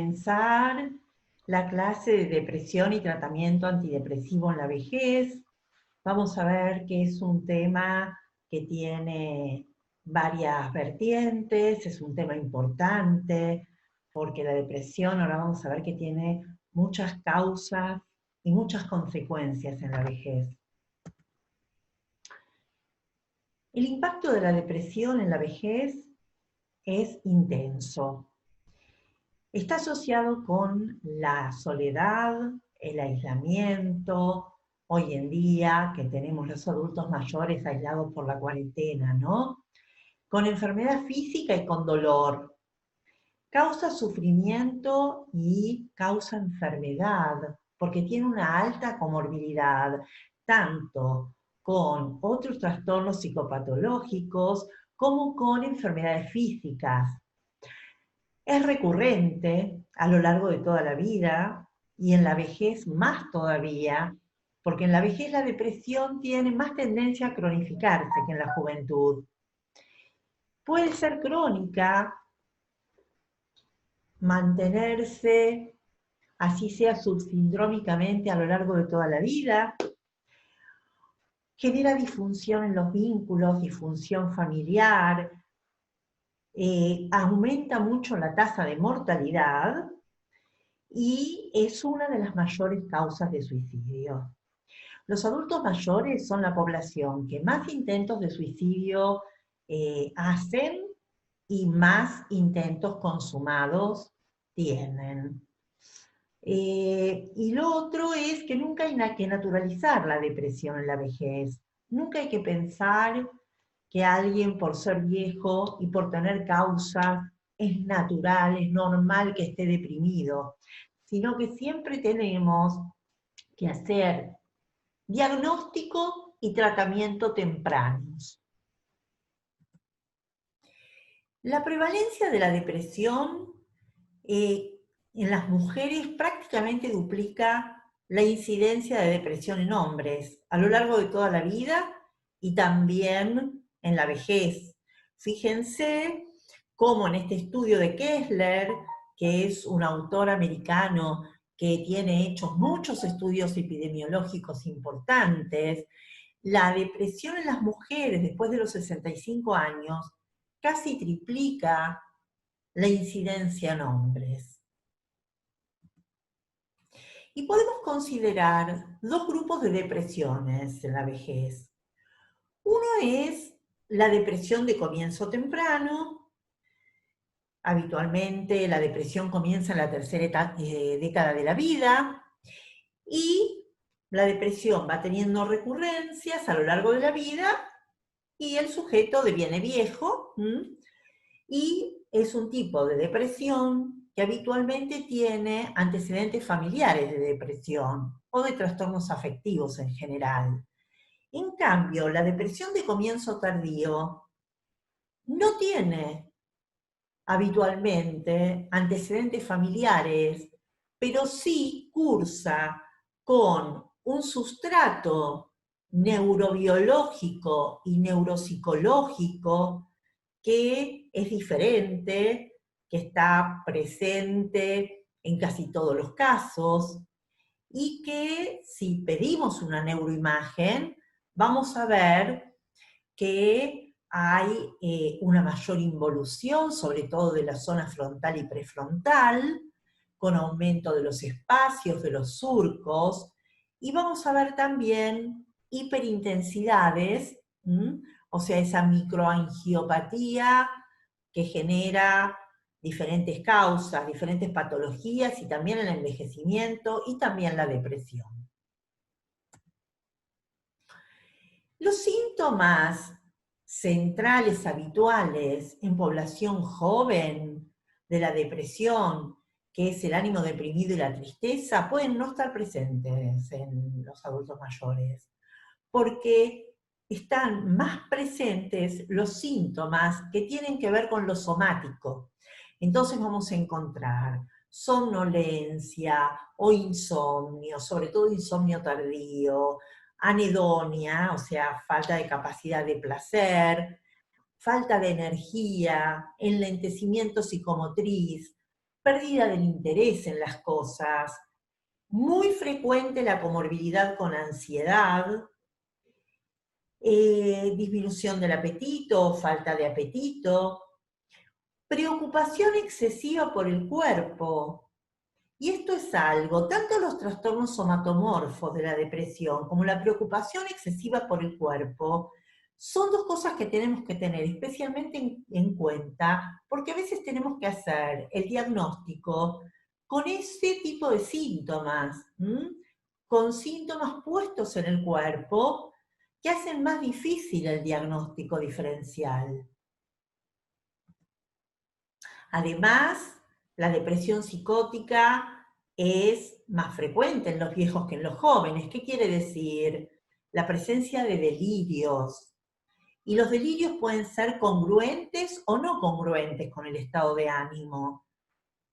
comenzar la clase de depresión y tratamiento antidepresivo en la vejez. Vamos a ver que es un tema que tiene varias vertientes, es un tema importante, porque la depresión ahora vamos a ver que tiene muchas causas y muchas consecuencias en la vejez. El impacto de la depresión en la vejez es intenso. Está asociado con la soledad, el aislamiento, hoy en día que tenemos los adultos mayores aislados por la cuarentena, ¿no? Con enfermedad física y con dolor. Causa sufrimiento y causa enfermedad, porque tiene una alta comorbilidad, tanto con otros trastornos psicopatológicos como con enfermedades físicas. Es recurrente a lo largo de toda la vida y en la vejez más todavía, porque en la vejez la depresión tiene más tendencia a cronificarse que en la juventud. Puede ser crónica, mantenerse, así sea subsindrómicamente a lo largo de toda la vida, genera disfunción en los vínculos, disfunción familiar, aumenta mucho la tasa de mortalidad y es una de las mayores causas de suicidio. Los adultos mayores son la población que más intentos de suicidio hacen y más intentos consumados tienen. Y lo otro es que nunca hay que naturalizar la depresión en la vejez. Nunca hay que pensar que alguien por ser viejo y por tener causas es natural, es normal que esté deprimido, sino que siempre tenemos que hacer diagnóstico y tratamiento tempranos. La prevalencia de la depresión en las mujeres prácticamente duplica la incidencia de depresión en hombres a lo largo de toda la vida y también en la vejez. Fíjense cómo en este estudio de Kessler, que es un autor americano que tiene hechos muchos estudios epidemiológicos importantes, la depresión en las mujeres después de los 65 años casi triplica la incidencia en hombres. Y podemos considerar dos grupos de depresiones en la vejez. Uno es la depresión de comienzo temprano. Habitualmente la depresión comienza en la tercera década de la vida y la depresión va teniendo recurrencias a lo largo de la vida y el sujeto deviene viejo y es un tipo de depresión que habitualmente tiene antecedentes familiares de depresión o de trastornos afectivos en general. En cambio, la depresión de comienzo tardío no tiene habitualmente antecedentes familiares, pero sí cursa con un sustrato neurobiológico y neuropsicológico que es diferente, que está presente en casi todos los casos, y que si pedimos una neuroimagen, vamos a ver que hay una mayor involución, sobre todo de la zona frontal y prefrontal, con aumento de los espacios, de los surcos, y vamos a ver también hiperintensidades, o sea, esa microangiopatía que genera diferentes causas, diferentes patologías y también el envejecimiento y también la depresión. Los síntomas centrales habituales en población joven de la depresión, que es el ánimo deprimido y la tristeza, pueden no estar presentes en los adultos mayores, porque están más presentes los síntomas que tienen que ver con lo somático. Entonces vamos a encontrar somnolencia o insomnio, sobre todo insomnio tardío, anedonia, o sea, falta de capacidad de placer, falta de energía, enlentecimiento psicomotriz, pérdida del interés en las cosas, muy frecuente la comorbilidad con ansiedad, disminución del apetito, falta de apetito, preocupación excesiva por el cuerpo. Y esto es algo, tanto los trastornos somatomorfos de la depresión como la preocupación excesiva por el cuerpo, son dos cosas que tenemos que tener especialmente en cuenta, porque a veces tenemos que hacer el diagnóstico con ese tipo de síntomas, con síntomas puestos en el cuerpo que hacen más difícil el diagnóstico diferencial. Además, la depresión psicótica es más frecuente en los viejos que en los jóvenes. ¿Qué quiere decir? La presencia de delirios. Y los delirios pueden ser congruentes o no congruentes con el estado de ánimo.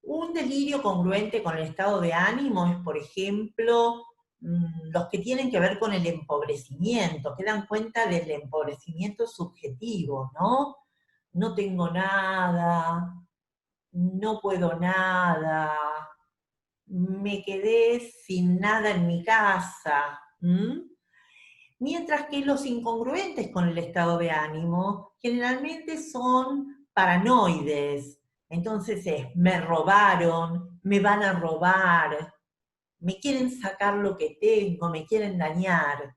Un delirio congruente con el estado de ánimo es, por ejemplo, los que tienen que ver con el empobrecimiento, que dan cuenta del empobrecimiento subjetivo, ¿no? No tengo nada, no puedo nada, me quedé sin nada en mi casa. Mientras que los incongruentes con el estado de ánimo generalmente son paranoides. Entonces es, me robaron, me van a robar, me quieren sacar lo que tengo, me quieren dañar.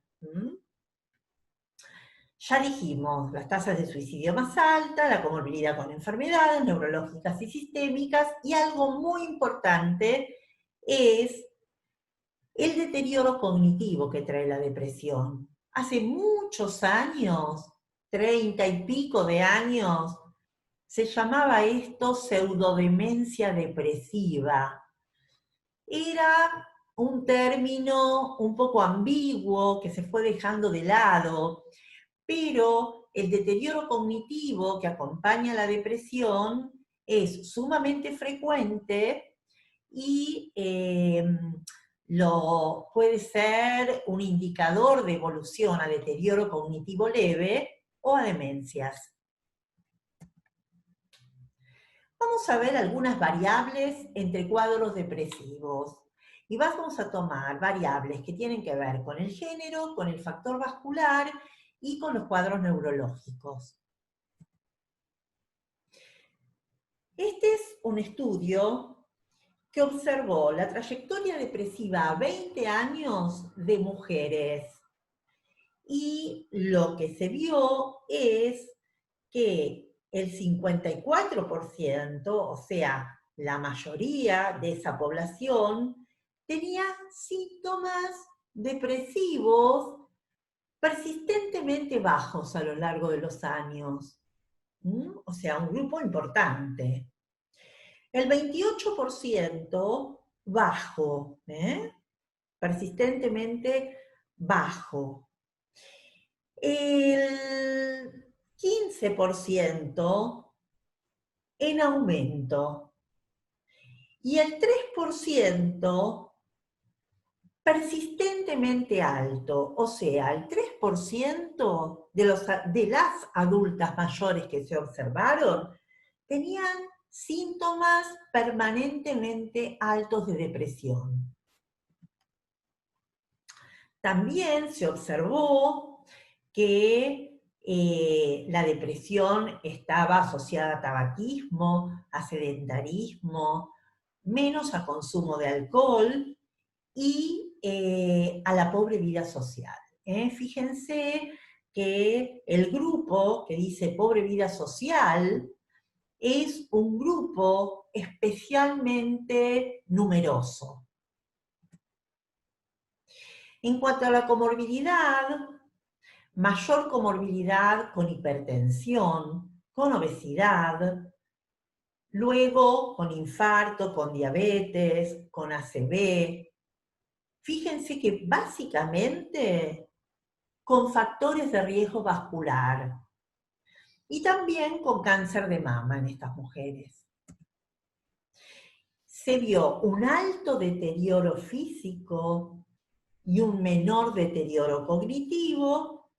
Ya dijimos, las tasas de suicidio más altas, la comorbilidad con enfermedades neurológicas y sistémicas, y algo muy importante es el deterioro cognitivo que trae la depresión. Hace muchos años, 30 y pico de años, se llamaba esto pseudodemencia depresiva. Era un término un poco ambiguo que se fue dejando de lado, pero el deterioro cognitivo que acompaña a la depresión es sumamente frecuente y puede ser un indicador de evolución a deterioro cognitivo leve o a demencias. Vamos a ver algunas variables entre cuadros depresivos. Y vamos a tomar variables que tienen que ver con el género, con el factor vascular y con los cuadros neurológicos. Este es un estudio que observó la trayectoria depresiva a 20 años de mujeres. Y lo que se vio es que el 54%, o sea, la mayoría de esa población, tenía síntomas depresivos persistentemente bajos a lo largo de los años. O sea, un grupo importante. El 28% bajo, persistentemente bajo. El 15% en aumento. Y el 3% persistentemente alto. O sea, el 3% de las adultas mayores que se observaron tenían síntomas permanentemente altos de depresión. También se observó que la depresión estaba asociada a tabaquismo, a sedentarismo, menos a consumo de alcohol y a la pobre vida social. Fíjense que el grupo que dice pobre vida social es un grupo especialmente numeroso. En cuanto a la comorbilidad, mayor comorbilidad con hipertensión, con obesidad, luego con infarto, con diabetes, con ACV. Fíjense que básicamente con factores de riesgo vascular y también con cáncer de mama en estas mujeres. Se vio un alto deterioro físico y un menor deterioro cognitivo.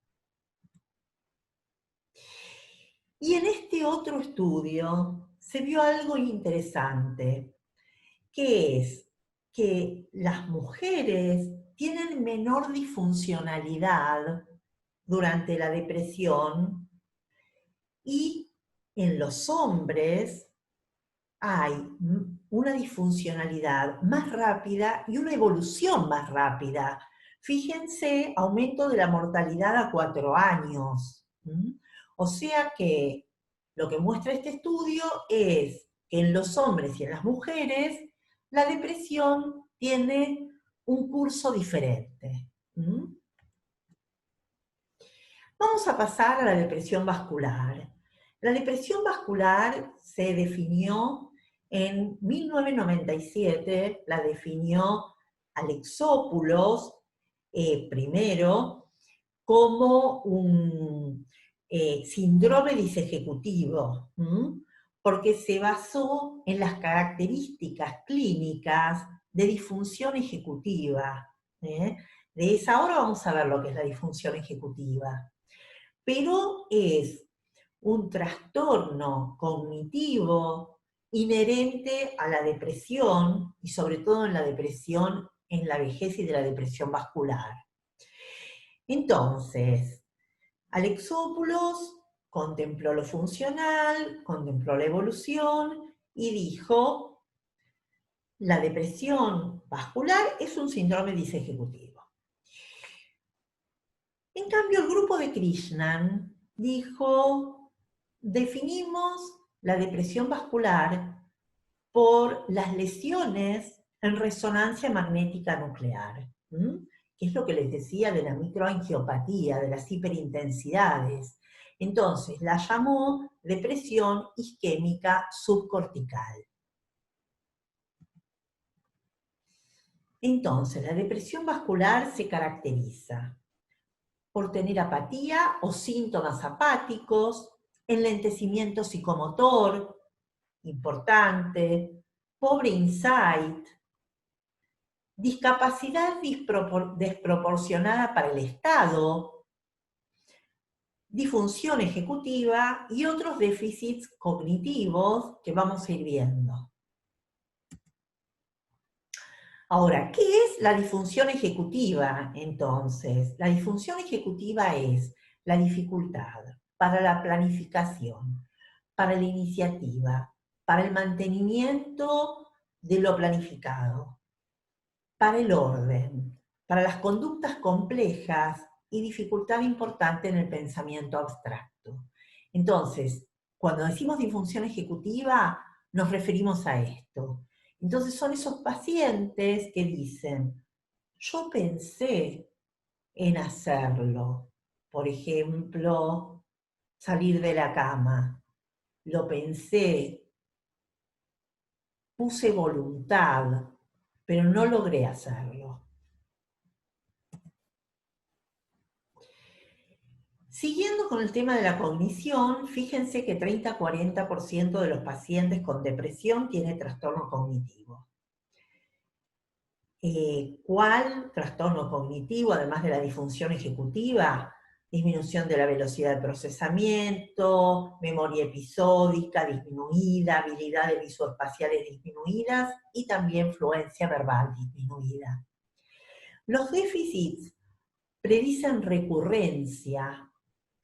Y en este otro estudio se vio algo interesante. que es que las mujeres tienen menor disfuncionalidad durante la depresión y en los hombres hay una disfuncionalidad más rápida y una evolución más rápida. Fíjense, aumento de la mortalidad a 4 años. O sea que lo que muestra este estudio es que en los hombres y en las mujeres la depresión tiene un curso diferente. Vamos a pasar a la depresión vascular. La depresión vascular se definió en 1997, la definió Alexopoulos primero como un síndrome disejecutivo, porque se basó en las características clínicas de disfunción ejecutiva. De esa hora vamos a ver lo que es la disfunción ejecutiva. Pero es un trastorno cognitivo inherente a la depresión, y sobre todo en la depresión en la vejez y de la depresión vascular. Entonces, Alexopoulos contempló lo funcional, contempló la evolución y dijo, la depresión vascular es un síndrome disejecutivo. En cambio, el grupo de Krishnan dijo, definimos la depresión vascular por las lesiones en resonancia magnética nuclear, que es lo que les decía de la microangiopatía, de las hiperintensidades. Entonces, la llamó depresión isquémica subcortical. Entonces, la depresión vascular se caracteriza por tener apatía o síntomas apáticos, enlentecimiento psicomotor, importante, pobre insight, discapacidad desproporcionada para el Estado, disfunción ejecutiva y otros déficits cognitivos que vamos a ir viendo. Ahora, ¿qué es la disfunción ejecutiva entonces? La disfunción ejecutiva es la dificultad para la planificación, para la iniciativa, para el mantenimiento de lo planificado, para el orden, para las conductas complejas y dificultad importante en el pensamiento abstracto. Entonces, cuando decimos disfunción ejecutiva, nos referimos a esto. Entonces son esos pacientes que dicen, yo pensé en hacerlo, por ejemplo, salir de la cama, lo pensé, puse voluntad, pero no logré hacerlo. Siguiendo con el tema de la cognición, fíjense que 30-40% de los pacientes con depresión tiene trastorno cognitivo. ¿Cuál trastorno cognitivo, además de la disfunción ejecutiva? Disminución de la velocidad de procesamiento, memoria episódica disminuida, habilidades visoespaciales disminuidas y también fluencia verbal disminuida. Los déficits predicen recurrencia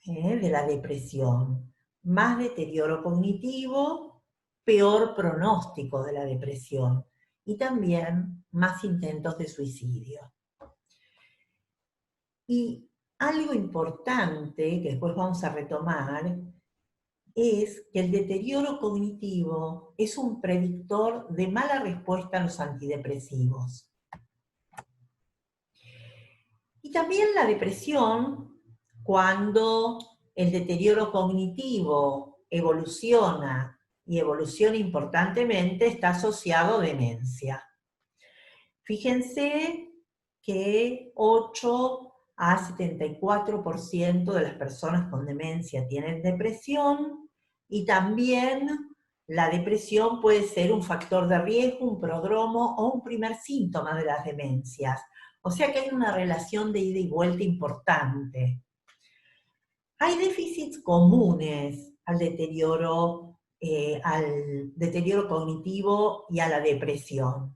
de la depresión, más deterioro cognitivo, peor pronóstico de la depresión y también más intentos de suicidio. Y algo importante que después vamos a retomar es que el deterioro cognitivo es un predictor de mala respuesta a los antidepresivos. Y también la depresión, cuando el deterioro cognitivo evoluciona y evoluciona importantemente, está asociado a demencia. Fíjense que 8 a 74% de las personas con demencia tienen depresión y también la depresión puede ser un factor de riesgo, un prodromo o un primer síntoma de las demencias. O sea que hay una relación de ida y vuelta importante. Hay déficits comunes al deterioro al deterioro cognitivo y a la depresión.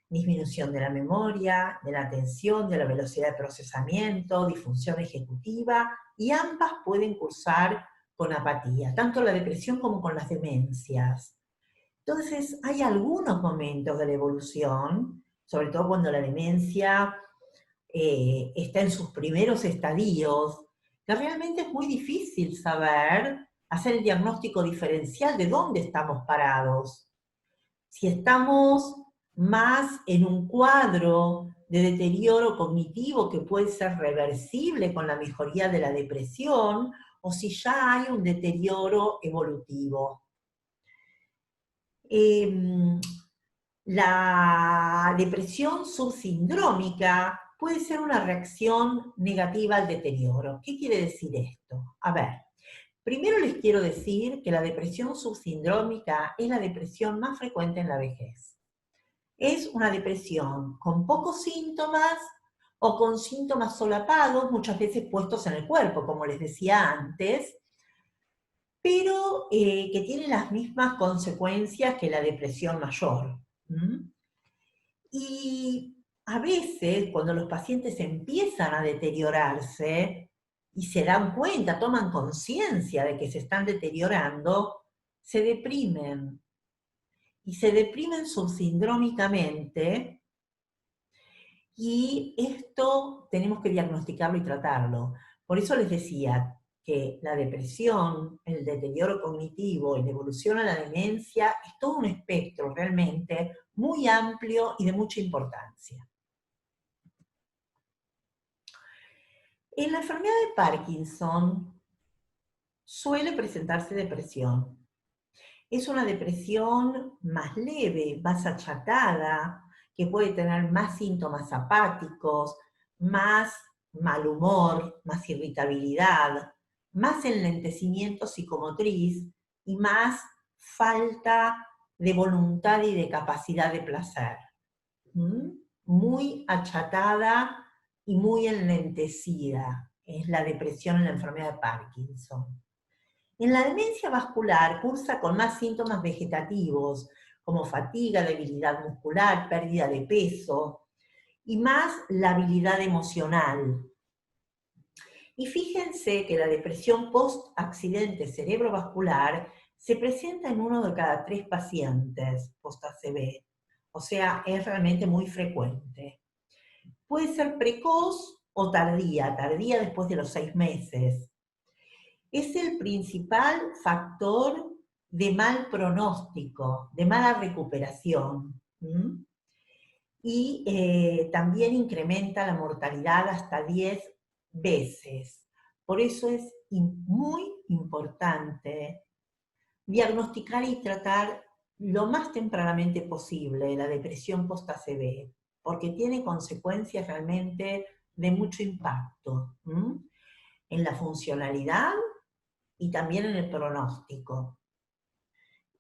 Disminución de la memoria, de la atención, de la velocidad de procesamiento, disfunción ejecutiva, y ambas pueden cursar con apatía, tanto la depresión como con las demencias. Entonces, hay algunos momentos de la evolución, sobre todo cuando la demencia está en sus primeros estadios, que realmente es muy difícil saber, hacer el diagnóstico diferencial de dónde estamos parados. Si estamos más en un cuadro de deterioro cognitivo que puede ser reversible con la mejoría de la depresión, o si ya hay un deterioro evolutivo. La depresión subsindrómica puede ser una reacción negativa al deterioro. ¿Qué quiere decir esto? A ver, primero les quiero decir que la depresión subsindrómica es la depresión más frecuente en la vejez. Es una depresión con pocos síntomas o con síntomas solapados, muchas veces puestos en el cuerpo, como les decía antes, pero que tiene las mismas consecuencias que la depresión mayor. Y a veces, cuando los pacientes empiezan a deteriorarse y se dan cuenta, toman conciencia de que se están deteriorando, se deprimen. Y se deprimen subsindrómicamente, y esto tenemos que diagnosticarlo y tratarlo. Por eso les decía que la depresión, el deterioro cognitivo y la evolución a la demencia es todo un espectro realmente muy amplio y de mucha importancia. En la enfermedad de Parkinson suele presentarse depresión. Es una depresión más leve, más achatada, que puede tener más síntomas apáticos, más mal humor, más irritabilidad, más enlentecimiento psicomotriz y más falta de voluntad y de capacidad de placer. Muy achatada y muy enlentecida es la depresión en la enfermedad de Parkinson. En la demencia vascular cursa con más síntomas vegetativos, como fatiga, debilidad muscular, pérdida de peso, y más la habilidad emocional. Y fíjense que la depresión post-accidente cerebrovascular se presenta en 1 de cada 3 pacientes post-ACV, o sea, es realmente muy frecuente. Puede ser precoz o tardía después de los 6 meses. Es el principal factor de mal pronóstico, de mala recuperación. Y también incrementa la mortalidad hasta 10 veces. Por eso es muy importante diagnosticar y tratar lo más tempranamente posible la depresión post-ACV, porque tiene consecuencias realmente de mucho impacto en la funcionalidad y también en el pronóstico.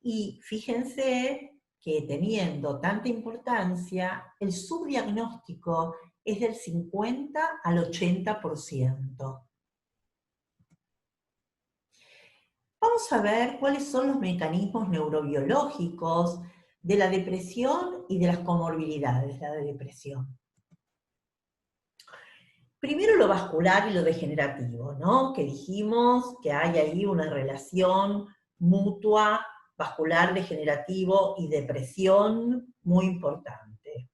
Y fíjense que teniendo tanta importancia, el subdiagnóstico es del 50 al 80%. Vamos a ver cuáles son los mecanismos neurobiológicos de la depresión y de las comorbilidades de la depresión. Primero lo vascular y lo degenerativo, ¿no? Que dijimos que hay ahí una relación mutua, vascular, degenerativo y depresión muy importante.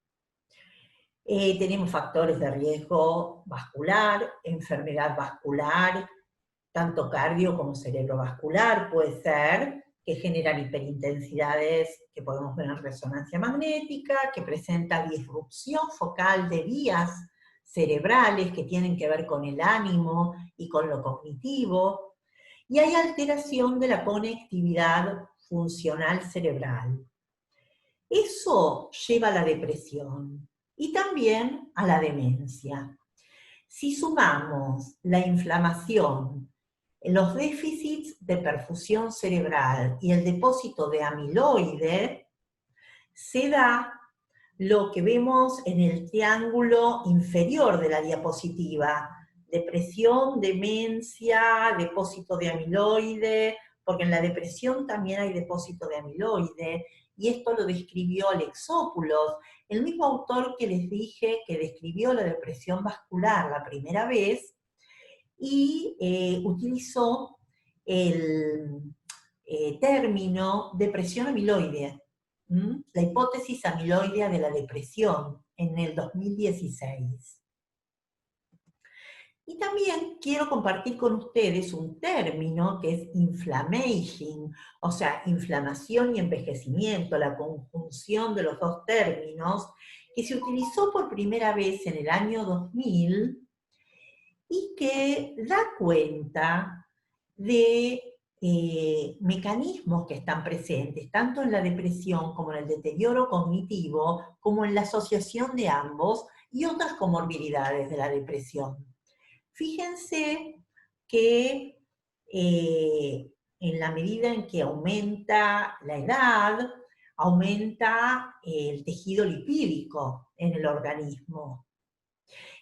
Tenemos factores de riesgo vascular, enfermedad vascular, tanto cardio como cerebrovascular puede ser, que generan hiperintensidades que podemos ver en resonancia magnética, que presenta disrupción focal de vías cerebrales que tienen que ver con el ánimo y con lo cognitivo, y hay alteración de la conectividad funcional cerebral. Eso lleva a la depresión y también a la demencia. Si sumamos la inflamación, los déficits de perfusión cerebral y el depósito de amiloide, se da lo que vemos en el triángulo inferior de la diapositiva: depresión, demencia, depósito de amiloide, porque en la depresión también hay depósito de amiloide, y esto lo describió Alexopoulos, el mismo autor que les dije que describió la depresión vascular la primera vez, y utilizó el término depresión amiloide, la hipótesis amiloidea de la depresión, en el 2016. Y también quiero compartir con ustedes un término que es inflammaging, o sea, inflamación y envejecimiento, la conjunción de los dos términos, que se utilizó por primera vez en el año 2000 y que da cuenta de mecanismos que están presentes, tanto en la depresión como en el deterioro cognitivo, como en la asociación de ambos y otras comorbilidades de la depresión. Fíjense que en la medida en que aumenta la edad, aumenta el tejido lipídico en el organismo.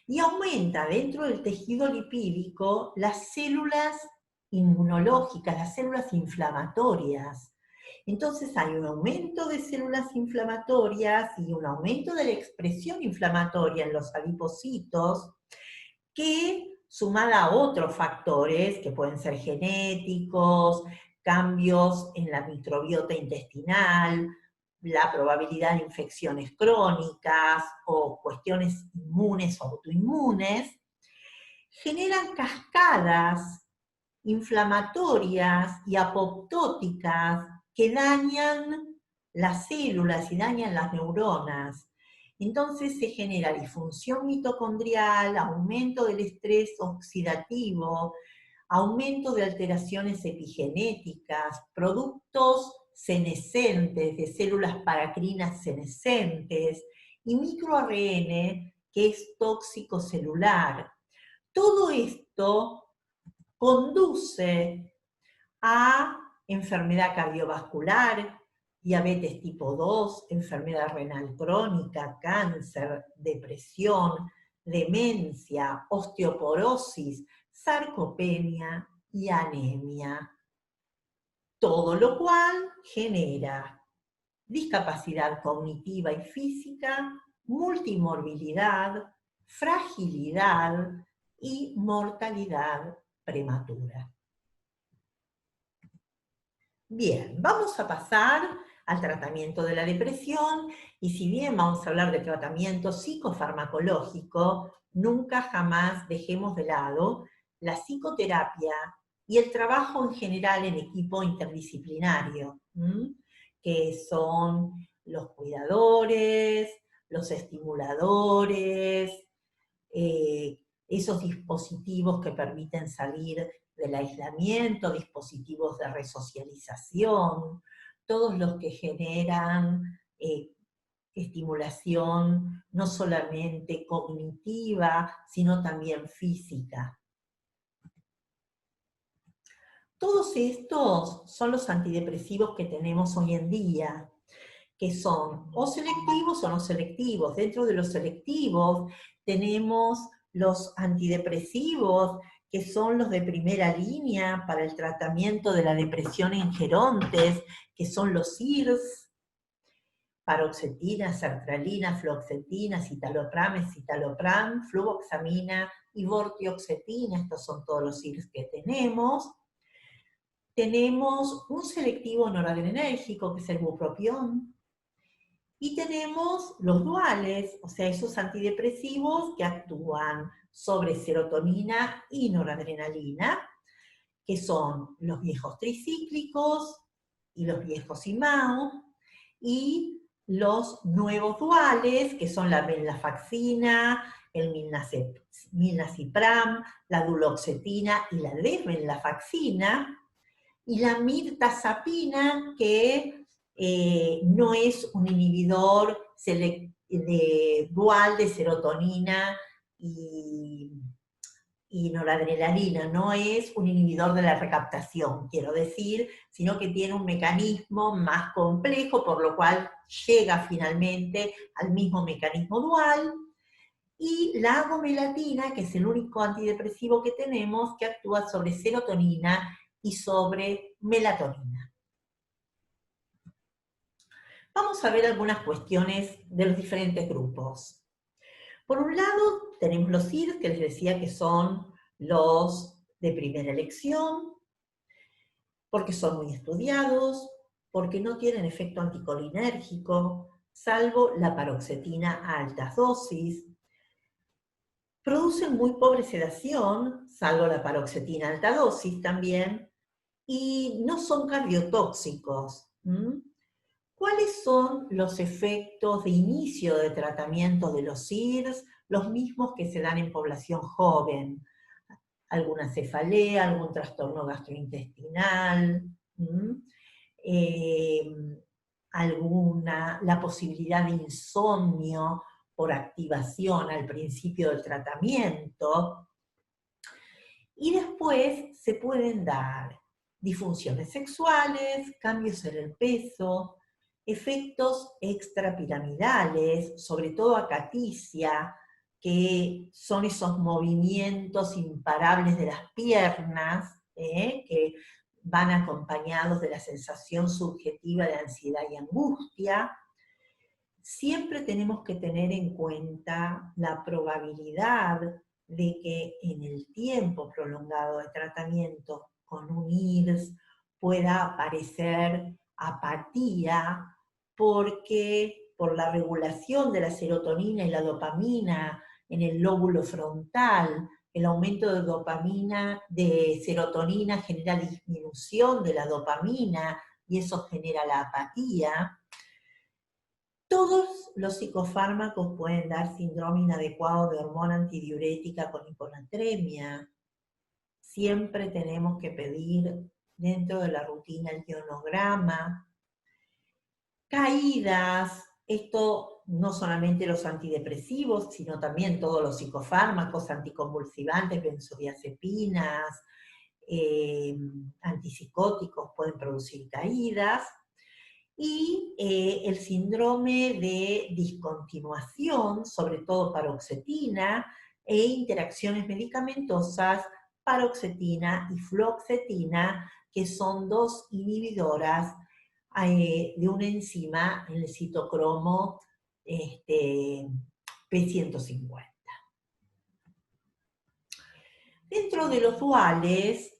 Y aumenta dentro del tejido lipídico las células inmunológicas, las células inflamatorias. Entonces hay un aumento de células inflamatorias y un aumento de la expresión inflamatoria en los adipocitos, que sumada a otros factores que pueden ser genéticos, cambios en la microbiota intestinal, la probabilidad de infecciones crónicas o cuestiones inmunes o autoinmunes, generan cascadas inflamatorias y apoptóticas que dañan las células y dañan las neuronas. Entonces se genera disfunción mitocondrial, aumento del estrés oxidativo, aumento de alteraciones epigenéticas, productos senescentes, de células paracrinas senescentes, y microARN, que es tóxico celular. Todo esto conduce a enfermedad cardiovascular, diabetes tipo 2, enfermedad renal crónica, cáncer, depresión, demencia, osteoporosis, sarcopenia y anemia. Todo lo cual genera discapacidad cognitiva y física, multimorbilidad, fragilidad y mortalidad prematura. Bien, vamos a pasar al tratamiento de la depresión, y si bien vamos a hablar de tratamiento psicofarmacológico, nunca jamás dejemos de lado la psicoterapia y el trabajo en general en equipo interdisciplinario, que son los cuidadores, los estimuladores, esos dispositivos que permiten salir del aislamiento, dispositivos de resocialización, todos los que generan estimulación no solamente cognitiva, sino también física. Todos estos son los antidepresivos que tenemos hoy en día, que son o selectivos o no selectivos. Dentro de los selectivos tenemos los antidepresivos, que son los de primera línea para el tratamiento de la depresión en gerontes, que son los IRS, paroxetina, sertralina, fluoxetina, citalopram, escitalopram, fluvoxamina y vortioxetina. Estos son todos los IRS que tenemos. Tenemos un selectivo noradrenérgico, que es el bupropión, y tenemos los duales, o sea, esos antidepresivos que actúan sobre serotonina y noradrenalina, que son los viejos tricíclicos y los viejos IMAO, y los nuevos duales, que son la venlafaxina, el milnacipram, la duloxetina y la desvenlafaxina, y la mirtazapina, que no es un inhibidor dual de serotonina y noradrenalina, no es un inhibidor de la recaptación, quiero decir, sino que tiene un mecanismo más complejo, por lo cual llega finalmente al mismo mecanismo dual. Y la agomelatina, que es el único antidepresivo que tenemos, que actúa sobre serotonina y sobre melatonina. Vamos a ver algunas cuestiones de los diferentes grupos. Por un lado, tenemos los IRS, que les decía que son los de primera elección, porque son muy estudiados, porque no tienen efecto anticolinérgico, salvo la paroxetina a altas dosis. Producen muy pobre sedación, salvo la paroxetina a alta dosis también, y no son cardiotóxicos. ¿Cuáles son los efectos de inicio de tratamiento de los IRS? Los mismos que se dan en población joven. Alguna cefalea, algún trastorno gastrointestinal, la posibilidad de insomnio por activación al principio del tratamiento. Y después se pueden dar disfunciones sexuales, cambios en el peso, efectos extrapiramidales, sobre todo acaticia, que son esos movimientos imparables de las piernas, que van acompañados de la sensación subjetiva de ansiedad y angustia. Siempre tenemos que tener en cuenta la probabilidad de que en el tiempo prolongado de tratamiento con un IRS pueda aparecer apatía, porque por la regulación de la serotonina y la dopamina en el lóbulo frontal, el aumento de serotonina genera disminución de la dopamina y eso genera la apatía. Todos los psicofármacos pueden dar síndrome inadecuado de hormona antidiurética con hiponatremia. Siempre tenemos que pedir dentro de la rutina el ionograma. Caídas, esto no solamente los antidepresivos, sino también todos los psicofármacos, anticonvulsivantes, benzodiazepinas, antipsicóticos pueden producir caídas. Y el síndrome de discontinuación, sobre todo paroxetina, e interacciones medicamentosas, paroxetina y fluoxetina, que son dos inhibidoras de una enzima en el citocromo P150. Dentro de los duales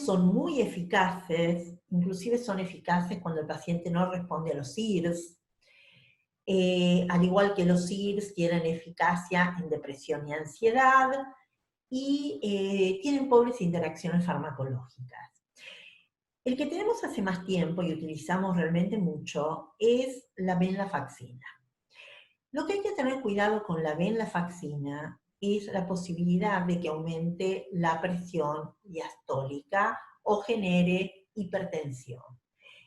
son muy eficaces, inclusive son eficaces cuando el paciente no responde a los IRS, al igual que los IRS tienen eficacia en depresión y ansiedad, y tienen pobres interacciones farmacológicas. El que tenemos hace más tiempo y utilizamos realmente mucho es la venlafaxina. Lo que hay que tener cuidado con la venlafaxina es la posibilidad de que aumente la presión diastólica o genere hipertensión.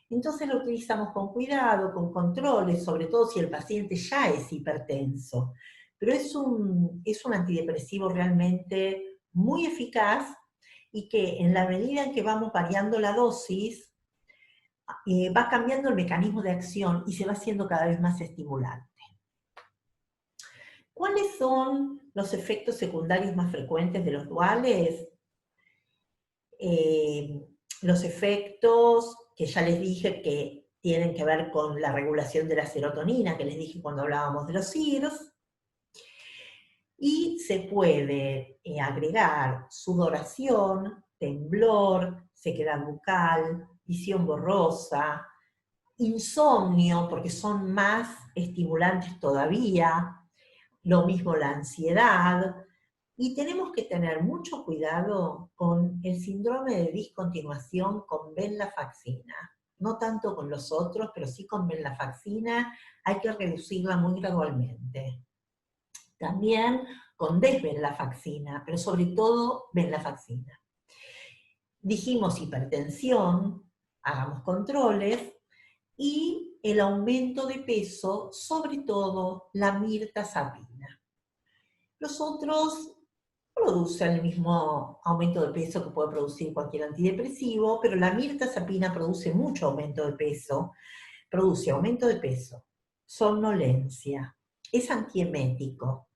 Entonces lo utilizamos con cuidado, con controles, sobre todo si el paciente ya es hipertenso. Pero es un antidepresivo realmente muy eficaz y que en la medida en que vamos variando la dosis, va cambiando el mecanismo de acción y se va haciendo cada vez más estimulante. ¿Cuáles son los efectos secundarios más frecuentes de los duales? Los efectos que ya les dije que tienen que ver con la regulación de la serotonina, que les dije cuando hablábamos de los IRS, y se puede agregar sudoración, temblor, sequedad bucal, visión borrosa, insomnio, porque son más estimulantes todavía, lo mismo la ansiedad, y tenemos que tener mucho cuidado con el síndrome de discontinuación con venlafaxina. No tanto con los otros, pero sí con venlafaxina hay que reducirla muy gradualmente. También con desvenlafaxina, pero sobre todo venlafaxina. Dijimos hipertensión, hagamos controles, y el aumento de peso, sobre todo la mirtazapina. Los otros producen el mismo aumento de peso que puede producir cualquier antidepresivo, pero la mirtazapina produce mucho aumento de peso, produce aumento de peso, somnolencia, es antiemético.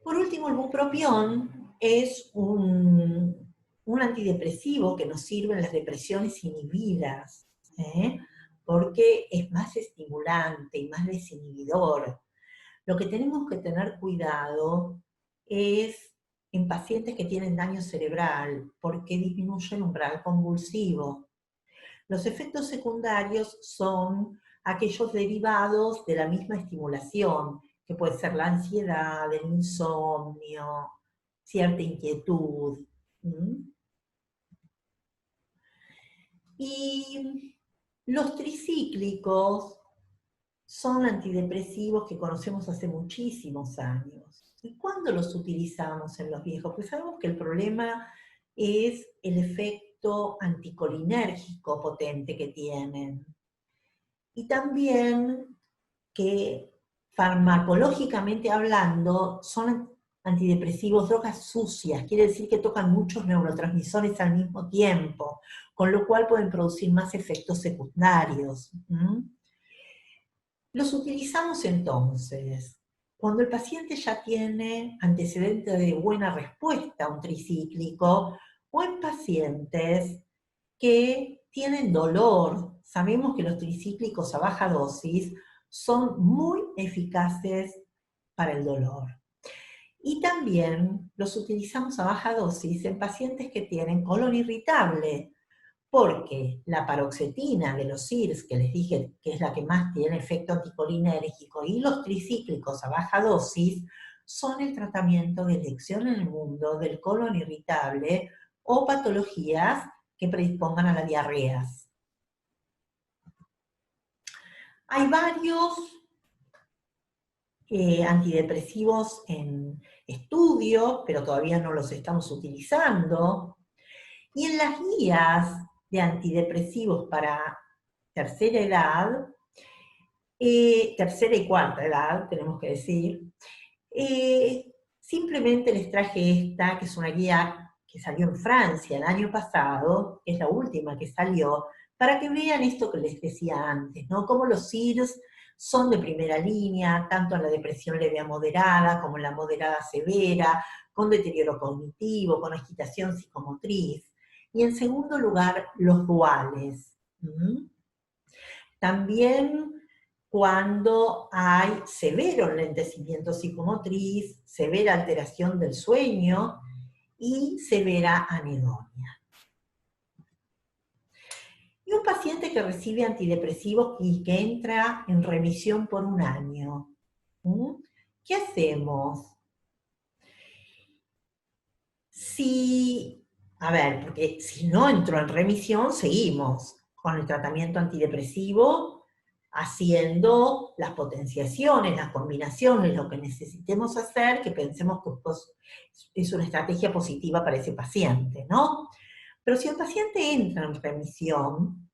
Por último, el bupropión es un un antidepresivo que nos sirve en las depresiones inhibidas, porque es más estimulante y más desinhibidor. Lo que tenemos que tener cuidado es en pacientes que tienen daño cerebral, porque disminuye el umbral convulsivo. Los efectos secundarios son aquellos derivados de la misma estimulación, que puede ser la ansiedad, el insomnio, cierta inquietud. Y los tricíclicos son antidepresivos que conocemos hace muchísimos años. ¿Y cuándo los utilizamos en los viejos? Pues sabemos que el problema es el efecto anticolinérgico potente que tienen. Y también que farmacológicamente hablando son antidepresivos, drogas sucias, quiere decir que tocan muchos neurotransmisores al mismo tiempo, con lo cual pueden producir más efectos secundarios. Los utilizamos entonces cuando el paciente ya tiene antecedentes de buena respuesta a un tricíclico, o en pacientes que tienen dolor. Sabemos que los tricíclicos a baja dosis son muy eficaces para el dolor. Y también los utilizamos a baja dosis en pacientes que tienen colon irritable, porque la paroxetina de los SIRS, que les dije que es la que más tiene efecto anticolinérgico, y los tricíclicos a baja dosis, son el tratamiento de elección en el mundo del colon irritable o patologías que predispongan a las diarreas. Hay varios antidepresivos en estudio, pero todavía no los estamos utilizando. Y en las guías de antidepresivos para tercera edad, tercera y cuarta edad, tenemos que decir, simplemente les traje esta, que es una guía que salió en Francia el año pasado, que es la última que salió, para que vean esto que les decía antes, ¿no? Cómo los SIRS son de primera línea, tanto en la depresión leve a moderada, como en la moderada severa, con deterioro cognitivo, con agitación psicomotriz. Y en segundo lugar, los duales. También cuando hay severo enlentecimiento psicomotriz, severa alteración del sueño y severa anedonia. Y un paciente que recibe antidepresivos y que entra en remisión por un año, ¿qué hacemos? Porque si no entró en remisión, seguimos con el tratamiento antidepresivo, haciendo las potenciaciones, las combinaciones, lo que necesitemos hacer, que pensemos que es una estrategia positiva para ese paciente, ¿no? Pero si el paciente entra en remisión,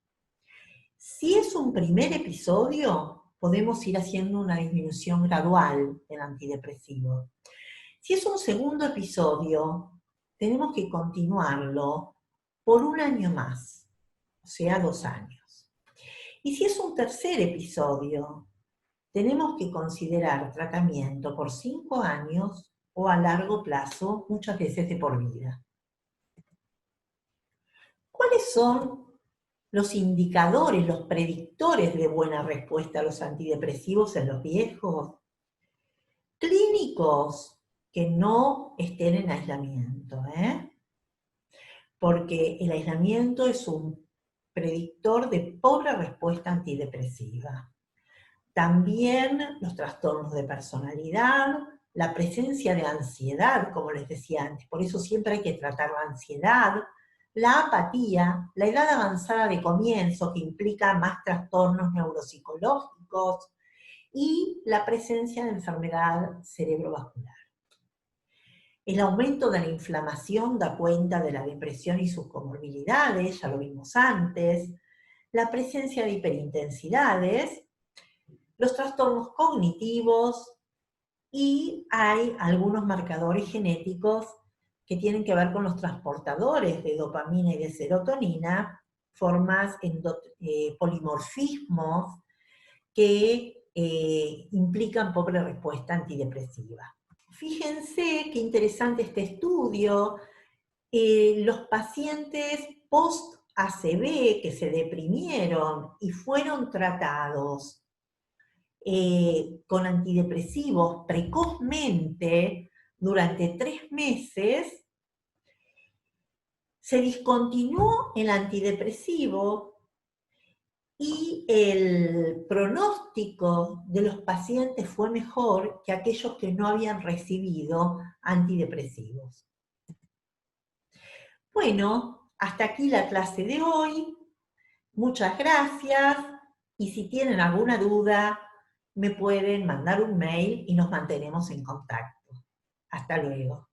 si es un primer episodio, podemos ir haciendo una disminución gradual del antidepresivo. Si es un segundo episodio, tenemos que continuarlo por un año más, o sea, 2 años. Y si es un tercer episodio, tenemos que considerar tratamiento por 5 años o a largo plazo, muchas veces de por vida. ¿Cuáles son los indicadores, los predictores de buena respuesta a los antidepresivos en los viejos? Clínicos que no estén en aislamiento, porque el aislamiento es un predictor de pobre respuesta antidepresiva. También los trastornos de personalidad, la presencia de ansiedad, como les decía antes, por eso siempre hay que tratar la ansiedad, la apatía, la edad avanzada de comienzo, que implica más trastornos neuropsicológicos, y la presencia de enfermedad cerebrovascular. El aumento de la inflamación da cuenta de la depresión y sus comorbilidades, ya lo vimos antes, la presencia de hiperintensidades, los trastornos cognitivos, y hay algunos marcadores genéticos que tienen que ver con los transportadores de dopamina y de serotonina, formas polimorfismos que implican pobre respuesta antidepresiva. Fíjense qué interesante este estudio los pacientes post-ACV que se deprimieron y fueron tratados con antidepresivos precozmente durante 3 meses, se discontinuó el antidepresivo y el pronóstico de los pacientes fue mejor que aquellos que no habían recibido antidepresivos. Bueno, hasta aquí la clase de hoy. Muchas gracias y si tienen alguna duda me pueden mandar un mail y nos mantenemos en contacto. Hasta luego.